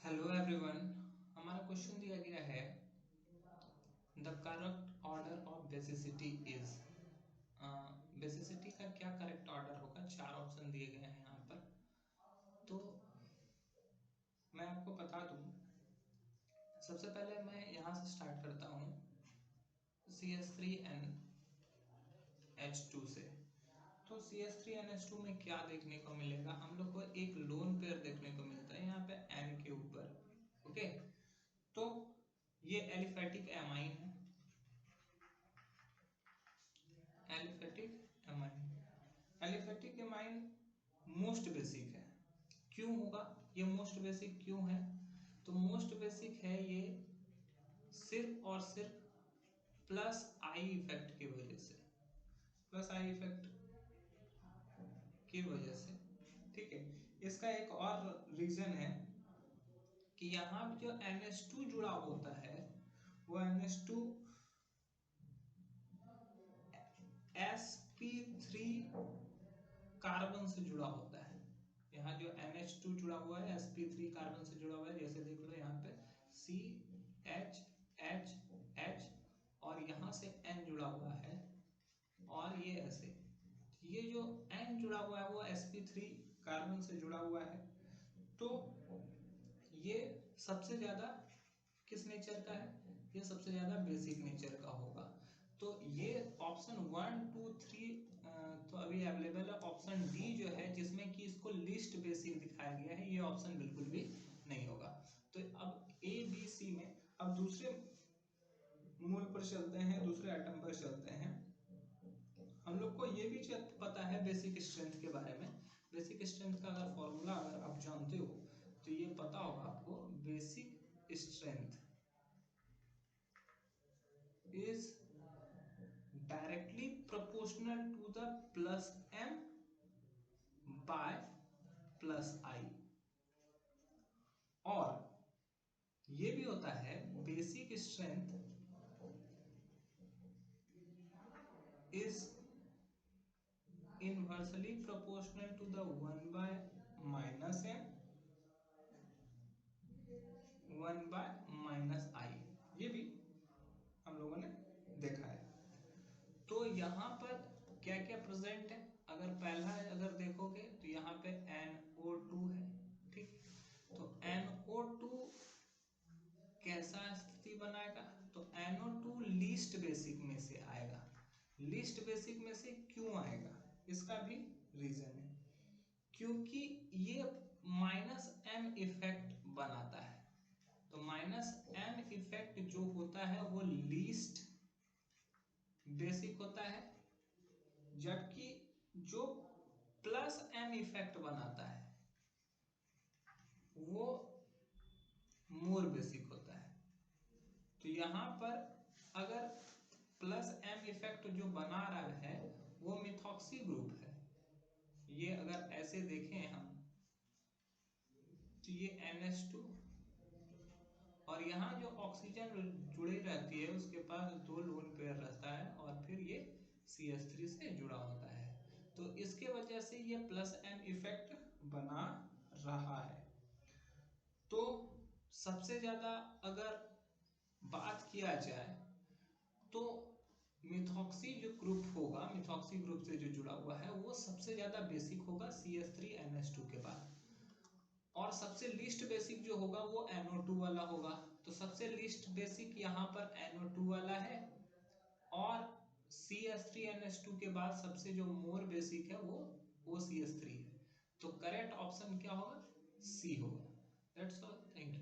Hello everyone. हमारा question दिया गया है the correct order of basicity is. Basicity का क्या करेक्ट ऑर्डर होगा? चार ऑप्शन दिए गए हैं यहाँ पर। तो मैं आपको बता दूं, सबसे पहले मैं यहाँ से स्टार्ट करता हूँ CH3NH2 से। तो CH3NH2 में क्या देखने को मिलेगा? हम लोग को एक लोन पेयर देखने को मिलता है यहाँ पे N के ऊपर। ओके, तो ये एलिफेटिक एमाइन है। एलिफेटिक एमाइन मोस्ट बेसिक है। क्यों होगा ये मोस्ट बेसिक? क्यों है? तो मोस्ट बेसिक है ये सिर्फ और सिर्फ प्लस आई इफेक्ट की वजह से। प्लस आई इफेक्ट की वजह से, ठीक है। इसका एक और रीजन है कि यहाँ जो NH2 जुड़ा होता है वो NH2 sp3 कार्बन से जुड़ा होता है। यहाँ जो NH2 जुड़ा हुआ है sp3 कार्बन से जुड़ा हुआ है। जैसे देख लो यहाँ पे CH और यहाँ से N जुड़ा हुआ है और ये ऐसे। ये जो N जुड़ा हुआ है वो sp3 कार्बन से जुड़ा हुआ है। तो ये सबसे ज्यादा किस नेचर का है? ये सबसे ज्यादा बेसिक नेचर का होगा। तो ये ऑप्शन 1, 2, 3 तो अभी अवेलेबल है। ऑप्शन डी जो है जिसमें कि इसको लिस्ट बेसिक दिखाया गया है, ये ऑप्शन बिल्कुल भी नहीं होगा। तो अब ए बी सी में अब दूसरे मूल पर चलते हैं, दूसरे आइटम पर चलते हैं। हम लोग को ये भी पता है बेसिक स्ट्रेंथ के बारे में। बेसिक स्ट्रेंथ का अगर फॉर्मूला अगर आप जानते हो तो ये पता होगा आपको। Basic strength is directly proportional to the plus m by plus I। और ये भी होता है basic strength is inversely proportional to the 1 by minus m 1 by minus I। ये भी हम लोगों ने देखा है। तो यहाँ पर क्या क्या प्रेजेंट है? अगर पहला अगर देखोगे तो यहाँ पे NO2 है, ठीक। तो NO2 कैसा स्थिति बनाएगा? तो NO2 लीस्ट बेसिक में से आएगा। लीस्ट बेसिक में से क्यों आएगा? इसका भी रीजन है, क्योंकि ये -m इफेक्ट बनाता है। तो -m इफेक्ट जो होता है वो लीस्ट बेसिक होता है, जबकि जो +m इफेक्ट बनाता है वो मोर बेसिक होता है। तो यहाँ पर अगर +m इफेक्ट जो बना रहा है वो मिथॉक्सी ग्रुप है। ये अगर ऐसे देखें हम तो ये NH2 और यहाँ जो ऑक्सीजन जुड़ी रहती है उसके पास 2 लोन पेयर रहता है और फिर ये CH3 से जुड़ा होता है। तो इसके वजह से ये +m इफेक्ट बना रहा है। तो सबसे ज्यादा अगर बात किया जाए तो मिथॉक्सी जो ग्रुप होगा, मिथॉक्सी ग्रुप से जो जुड़ा हुआ है वो सबसे ज्यादा बेसिक होगा CH3NH2 के बाद। और सबसे लीस्ट बेसिक जो होगा वो NO2 वाला होगा। तो सबसे लीस्ट बेसिक यहाँ पर NO2 वाला है और CH3NH2 के बाद सबसे जो मोर बेसिक है वो CH3 है। तो करेक्ट ऑप्शन क्या होगा? सी होगा। That's all, thank you.